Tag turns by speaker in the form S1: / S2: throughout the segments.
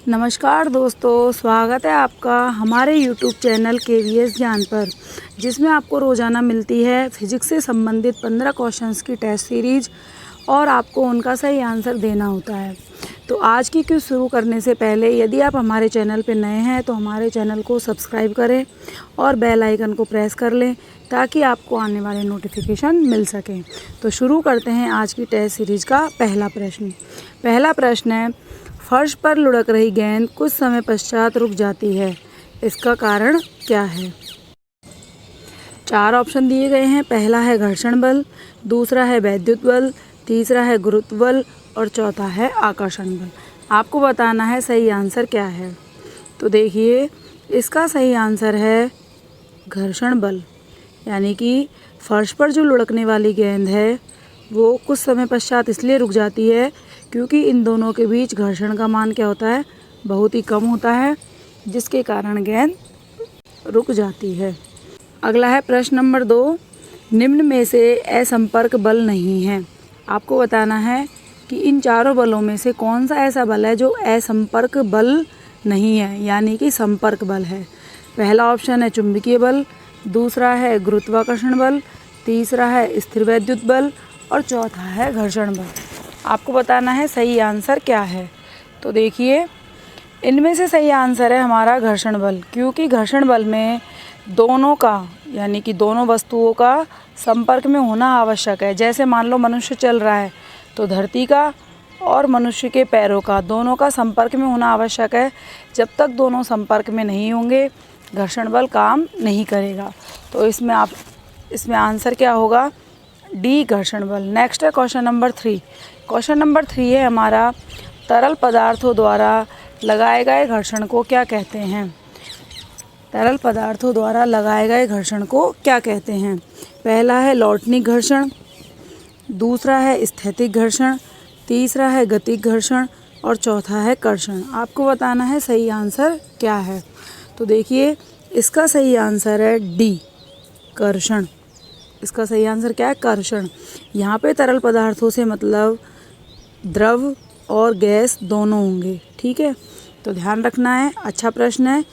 S1: नमस्कार दोस्तों, स्वागत है आपका हमारे YouTube चैनल KVS ज्ञान पर, जिसमें आपको रोज़ाना मिलती है फिजिक्स से संबंधित 15 क्वेश्चंस की टेस्ट सीरीज और आपको उनका सही आंसर देना होता है। तो आज की क्विज शुरू करने से पहले यदि आप हमारे चैनल पर नए हैं तो हमारे चैनल को सब्सक्राइब करें और बेल आइकन को प्रेस कर लें ताकि आपको आने वाले नोटिफिकेशन मिल सकें। तो शुरू करते हैं आज की टेस्ट सीरीज का पहला प्रश्न। पहला प्रश्न है, फर्श पर लुढ़क रही गेंद कुछ समय पश्चात रुक जाती है, इसका कारण क्या है? 4 ऑप्शन दिए गए हैं। पहला है घर्षण बल, दूसरा है वैद्युत बल, तीसरा है गुरुत्व बल और चौथा है आकर्षण बल। आपको बताना है सही आंसर क्या है। तो देखिए, इसका सही आंसर है घर्षण बल, यानी कि फर्श पर जो लुढ़कने वाली गेंद है वो कुछ समय पश्चात इसलिए रुक जाती है क्योंकि इन दोनों के बीच घर्षण का मान क्या होता है, बहुत ही कम होता है, जिसके कारण गेंद रुक जाती है। अगला है प्रश्न नंबर 2, निम्न में से असंपर्क बल नहीं है। आपको बताना है कि इन चारों बलों में से कौन सा ऐसा बल है जो असंपर्क बल नहीं है, यानी कि संपर्क बल है। पहला ऑप्शन है चुंबकीय बल, दूसरा है गुरुत्वाकर्षण बल, तीसरा है स्थिर वैद्युत बल और चौथा है घर्षण बल। आपको बताना है सही आंसर क्या है। तो देखिए, इनमें से सही आंसर है हमारा घर्षण बल, क्योंकि घर्षण बल में दोनों का, यानी कि दोनों वस्तुओं का संपर्क में होना आवश्यक है। जैसे मान लो मनुष्य चल रहा है तो धरती का और मनुष्य के पैरों का दोनों का संपर्क में होना आवश्यक है। जब तक दोनों संपर्क में नहीं होंगे घर्षण बल काम नहीं करेगा। तो इसमें आंसर क्या होगा? डी, घर्षण बल। नेक्स्ट है क्वेश्चन नंबर 3। क्वेश्चन नंबर 3 है हमारा, तरल पदार्थों द्वारा लगाए गए घर्षण को क्या कहते हैं? तरल पदार्थों द्वारा लगाए गए घर्षण को क्या कहते हैं? पहला है लौटनिक घर्षण, दूसरा है स्थैतिक घर्षण, तीसरा है गतिक घर्षण और चौथा है कर्षण। आपको बताना है सही आंसर क्या है। तो देखिए, इसका सही आंसर है डी, कर्षण। इसका सही आंसर क्या है? कर्षण। यहाँ पे तरल पदार्थों से मतलब द्रव और गैस दोनों होंगे, ठीक है, तो ध्यान रखना है। अच्छा प्रश्न है,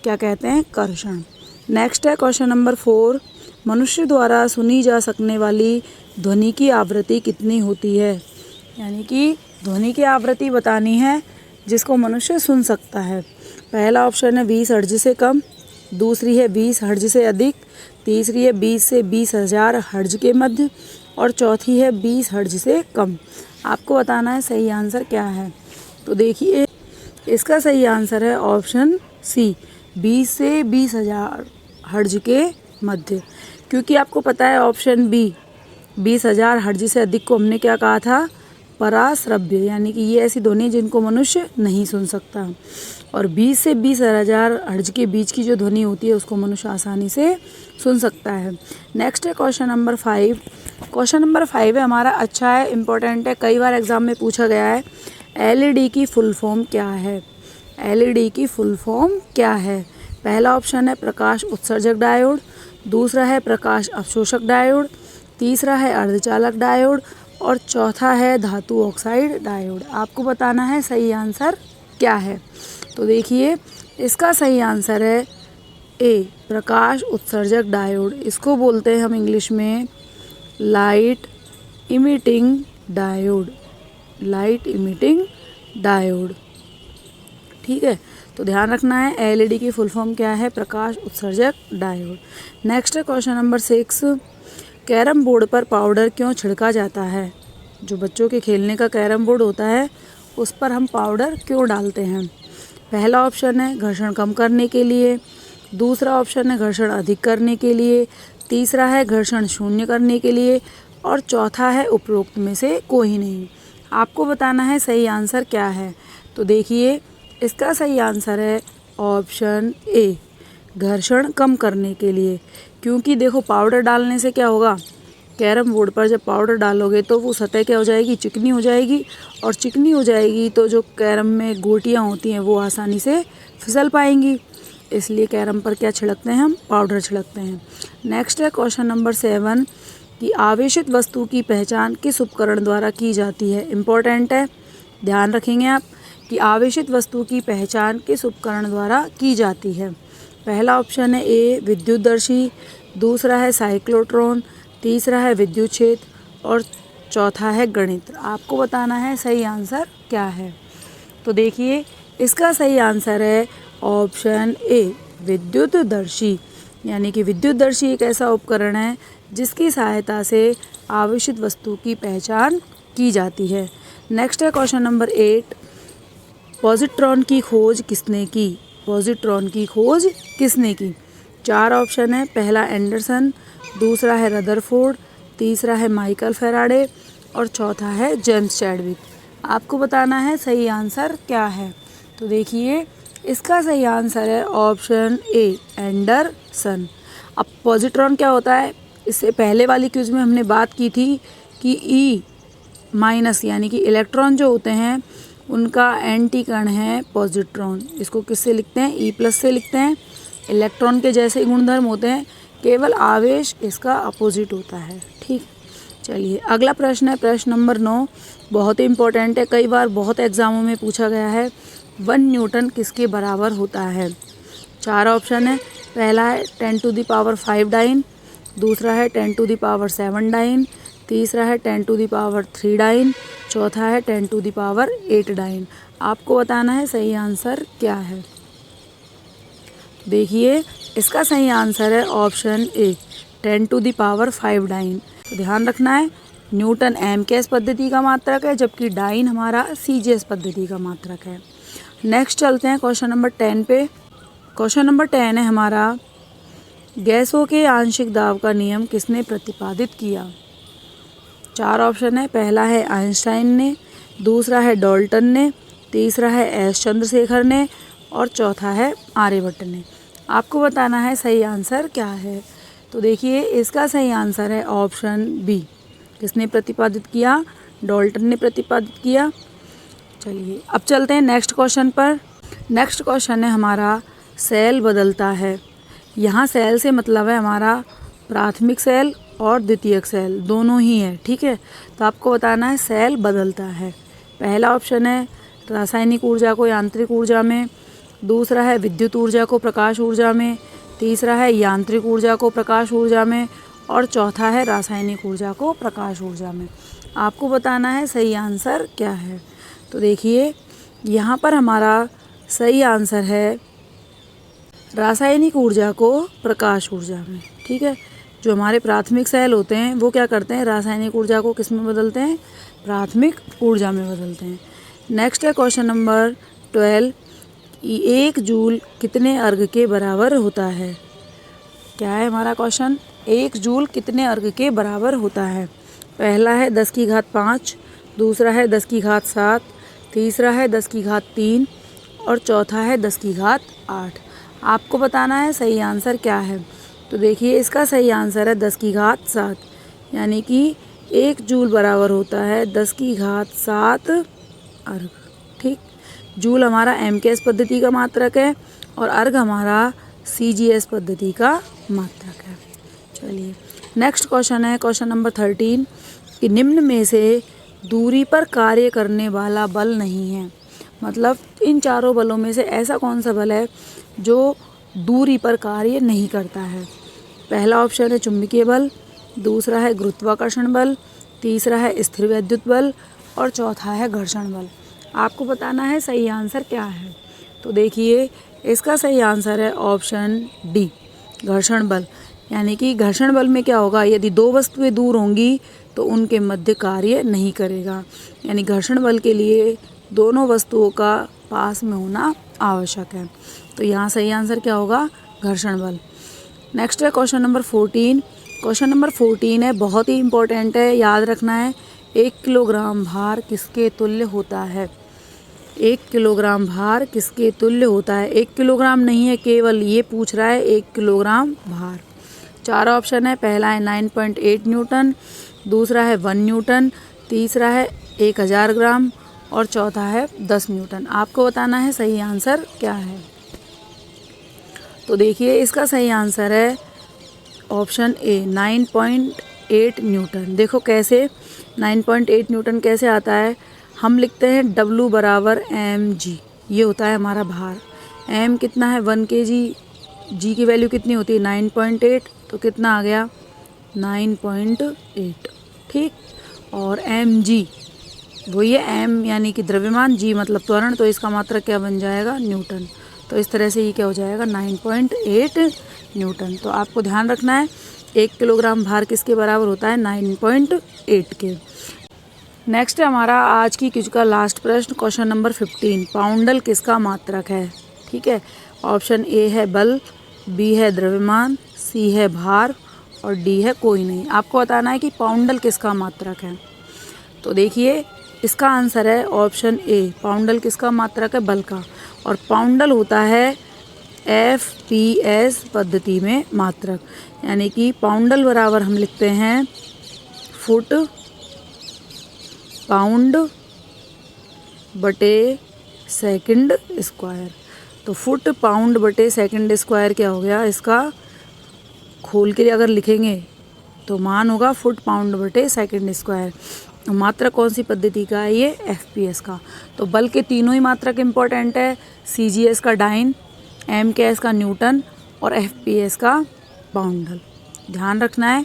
S1: क्या कहते हैं? कर्षण। नेक्स्ट है क्वेश्चन नंबर 4, मनुष्य द्वारा सुनी जा सकने वाली ध्वनि की आवृत्ति कितनी होती है? यानी कि ध्वनि की आवृत्ति बतानी है जिसको मनुष्य सुन सकता है। पहला ऑप्शन है 20 हर्ट्ज से कम, दूसरी है 20 हर्ट्ज से अधिक, तीसरी है 20 से 20,000 हर्ट्ज के मध्य और चौथी है 20 हर्ट्ज से कम। आपको बताना है सही आंसर क्या है। तो देखिए, इसका सही आंसर है ऑप्शन सी, 20 से 20,000 हर्ट्ज के मध्य, क्योंकि आपको पता है ऑप्शन बी 20,000 हर्ट्ज से अधिक को हमने क्या कहा था? पराश्रव्य, यानी कि ये ऐसी ध्वनि जिनको मनुष्य नहीं सुन सकता। और 20 से 20,000 हर्ट्ज के बीच की जो ध्वनि होती है उसको मनुष्य आसानी से सुन सकता है। नेक्स्ट है क्वेश्चन नंबर 5। क्वेश्चन नंबर 5 है हमारा, अच्छा है, इम्पोर्टेंट है, कई बार एग्जाम में पूछा गया है। एलईडी की फुल फॉर्म क्या है? एलईडी की फुल फॉर्म क्या है? पहला ऑप्शन है प्रकाश उत्सर्जक डायोड, दूसरा है प्रकाश अवशोषक डायोड, तीसरा है अर्धचालक डायोड और चौथा है धातु ऑक्साइड डायोड। आपको बताना है सही आंसर क्या है। तो देखिए, इसका सही आंसर है ए, प्रकाश उत्सर्जक डायोड। इसको बोलते हैं हम इंग्लिश में light emitting diode, light emitting diode, ठीक है। तो ध्यान रखना है, एलईडी की फुल फॉर्म क्या है? प्रकाश उत्सर्जक डायोड। नेक्स्ट है क्वेश्चन नंबर 6, कैरम बोर्ड पर पाउडर क्यों छिड़का जाता है? जो बच्चों के खेलने का कैरम बोर्ड होता है उस पर हम पाउडर क्यों डालते हैं? पहला ऑप्शन है घर्षण कम करने के लिए, दूसरा ऑप्शन है घर्षण अधिक करने के लिए, तीसरा है घर्षण शून्य करने के लिए और चौथा है उपरोक्त में से कोई नहीं। आपको बताना है सही आंसर क्या है। तो देखिए, इसका सही आंसर है ऑप्शन ए, घर्षण कम करने के लिए। क्योंकि देखो, पाउडर डालने से क्या होगा? कैरम बोर्ड पर जब पाउडर डालोगे तो वो सतह क्या हो जाएगी? चिकनी हो जाएगी, और चिकनी हो जाएगी तो जो कैरम में गोटियाँ होती हैं वो आसानी से फिसल पाएंगी। इसलिए कैरम पर क्या छिड़कते हैं हम? पाउडर छिड़कते हैं। नेक्स्ट है क्वेश्चन नंबर 7 कि आवेशित वस्तु की पहचान किस उपकरण द्वारा की जाती है? इम्पोर्टेंट है, ध्यान रखेंगे आप कि आवेशित वस्तु की पहचान किस उपकरण द्वारा की जाती है? पहला ऑप्शन है ए विद्युतदर्शी, दूसरा है साइक्लोट्रॉन, तीसरा है विद्युत क्षेत्र और चौथा है गणित। आपको बताना है सही आंसर क्या है। तो देखिए इसका सही आंसर है ऑप्शन ए विद्युतदर्शी, यानी कि विद्युतदर्शी एक ऐसा उपकरण है जिसकी सहायता से आवेशित वस्तु की पहचान की जाती है। नेक्स्ट है क्वेश्चन नंबर 8, पॉजिट्रॉन की खोज किसने की? पॉजिट्रॉन की खोज किसने की? 4 ऑप्शन है। पहला एंडरसन, दूसरा है रदरफोर्ड, तीसरा है माइकल फैराडे और चौथा है जेम्स चैडविक। आपको बताना है सही आंसर क्या है। तो देखिए इसका सही आंसर है ऑप्शन ए एंडरसन। अब पॉजिट्रॉन क्या होता है, इससे पहले वाली क्विज में हमने बात की थी कि ई माइनस यानी कि इलेक्ट्रॉन जो होते हैं उनका एंटी कण है पॉजिट्रॉन। इसको किससे लिखते हैं? ई प्लस से लिखते हैं। इलेक्ट्रॉन के जैसे गुणधर्म होते हैं, केवल आवेश इसका अपोजिट होता है। ठीक, चलिए अगला प्रश्न है प्रश्न नंबर 9, बहुत ही इंपॉर्टेंट है, कई बार बहुत एग्जामों में पूछा गया है। 1 न्यूटन किसके बराबर होता है? 4 ऑप्शन है। पहला है 10⁵ डाइन, दूसरा है 10⁷ डाइन, तीसरा है 10⁵ डाइन, चौथा है 10⁸ डाइन। आपको बताना है सही आंसर क्या है। देखिए इसका सही आंसर है ऑप्शन ए 10⁵ डाइन। तो ध्यान रखना है न्यूटन एमकेएस पद्धति का मात्रक है, जबकि डाइन हमारा सीजीएस पद्धति का मात्रक है। नेक्स्ट चलते हैं क्वेश्चन नंबर 10 पे। क्वेश्चन नंबर 10 है हमारा, गैसों के आंशिक दाब का नियम किसने प्रतिपादित किया? 4 ऑप्शन है। पहला है आइंस्टाइन ने, दूसरा है डाल्टन ने, तीसरा है एस चंद्रशेखर ने और चौथा है आर्यभट्ट ने। आपको बताना है सही आंसर क्या है। तो देखिए इसका सही आंसर है ऑप्शन बी। किसने प्रतिपादित किया? डाल्टन ने प्रतिपादित किया। चलिए अब चलते हैं नेक्स्ट क्वेश्चन पर। नेक्स्ट क्वेश्चन है हमारा, सेल बदलता है। यहाँ सेल से मतलब है हमारा प्राथमिक सेल और द्वितीयक सेल दोनों ही है। ठीक है, तो आपको बताना है सेल बदलता है। पहला ऑप्शन है रासायनिक ऊर्जा को यांत्रिक ऊर्जा में, दूसरा है विद्युत ऊर्जा को प्रकाश ऊर्जा में, तीसरा है यांत्रिक ऊर्जा को प्रकाश ऊर्जा में और चौथा है रासायनिक ऊर्जा को प्रकाश ऊर्जा में। आपको बताना है सही आंसर क्या है। तो देखिए यहाँ पर हमारा सही आंसर है रासायनिक ऊर्जा को प्रकाश ऊर्जा में। ठीक है, जो हमारे प्राथमिक सेल होते हैं वो क्या करते हैं, रासायनिक ऊर्जा को किस में बदलते हैं? प्राथमिक ऊर्जा में बदलते हैं। नेक्स्ट है क्वेश्चन नंबर 12, 1 जूल कितने अर्घ के बराबर होता है? क्या है हमारा क्वेश्चन? 1 जूल कितने अर्घ के बराबर होता है? पहला है 10⁵ दूसरा है 10⁵, तीसरा है 10⁵ और चौथा है 10⁵। आपको बताना है सही आंसर क्या है। तो देखिए इसका सही आंसर है 10⁵, यानी कि 1 जूल बराबर होता है 10⁵ अर्घ। ठीक, जूल हमारा एमकेएस पद्धति का मात्रक है और अर्घ हमारा सीजीएस पद्धति का मात्रक है। चलिए नेक्स्ट क्वेश्चन है क्वेश्चन नंबर 13, कि निम्न में से दूरी पर कार्य करने वाला बल नहीं है। मतलब इन चारों बलों में से ऐसा कौन सा बल है जो दूरी पर कार्य नहीं करता है? पहला ऑप्शन है चुंबकीय बल, दूसरा है गुरुत्वाकर्षण बल, तीसरा है स्थिर वैद्युत बल और चौथा है घर्षण बल। आपको बताना है सही आंसर क्या है। तो देखिए इसका सही आंसर है ऑप्शन डी घर्षण बल। यानी कि घर्षण बल में क्या होगा, यदि 2 वस्तुएं दूर होंगी तो उनके मध्य कार्य नहीं करेगा। यानी घर्षण बल के लिए दोनों वस्तुओं का पास में होना आवश्यक है। तो यहाँ सही आंसर क्या होगा? घर्षण बल। नेक्स्ट है क्वेश्चन नंबर 14। क्वेश्चन नंबर 14 है, बहुत ही इम्पोर्टेंट है, याद रखना है। 1 किलोग्राम भार किसके तुल्य होता है? 1 किलोग्राम भार किसके तुल्य होता है? 1 किलोग्राम नहीं है, केवल ये पूछ रहा है 1 किलोग्राम भार। 4 ऑप्शन है। पहला है 9.8 न्यूटन, दूसरा है 1 न्यूटन, तीसरा है 1000 ग्राम और चौथा है 10 न्यूटन। आपको बताना है सही आंसर क्या है। तो देखिए इसका सही आंसर है ऑप्शन ए 9.8 न्यूटन। देखो कैसे 9.8 न्यूटन कैसे आता है, हम लिखते हैं W बराबर mg, ये होता है हमारा भार। m कितना है 1 kg, g की वैल्यू कितनी होती है 9.8, तो कितना आ गया 9.8, ठीक। और mg वही है, m यानी कि द्रव्यमान, g मतलब त्वरण, तो इसका मात्रक क्या बन जाएगा न्यूटन। तो इस तरह से ये क्या हो जाएगा 9.8 न्यूटन। तो आपको ध्यान रखना है 1 किलोग्राम भार किसके बराबर होता है 9.8 के। नेक्स्ट है हमारा आज की क्विज का लास्ट प्रश्न, क्वेश्चन नंबर 15, पाउंडल किसका मात्रक है, ठीक है। ऑप्शन ए है बल, बी है द्रव्यमान, सी है भार और डी है कोई नहीं। आपको बताना है कि पाउंडल किसका मात्रक है। तो देखिए इसका आंसर है ऑप्शन ए, पाउंडल किसका मात्रक है बल का, और पाउंडल होता है FPS पद्धति में मात्रक, यानी कि पाउंडल बराबर हम लिखते हैं फुट पाउंड बटे सेकंड स्क्वायर। तो फुट पाउंड बटे सेकंड स्क्वायर क्या हो गया, इसका खोल के अगर लिखेंगे तो मान होगा फुट पाउंड बटे सेकंड स्क्वायर। मात्रक कौन सी पद्धति का है, ये FPS का। तो बल के तीनों ही मात्रक इम्पोर्टेंट है, CGS का डाइन, MKS का न्यूटन और FPS का पाउंडल, ध्यान रखना है।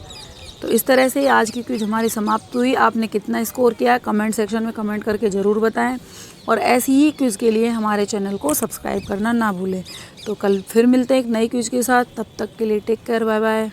S1: तो इस तरह से आज की क्विज हमारी समाप्त हुई। आपने कितना स्कोर किया है कमेंट सेक्शन में कमेंट करके ज़रूर बताएं, और ऐसी ही क्विज के लिए हमारे चैनल को सब्सक्राइब करना ना भूलें। तो कल फिर मिलते हैं एक नई क्विज के साथ, तब तक के लिए टेक केयर, बाय बाय।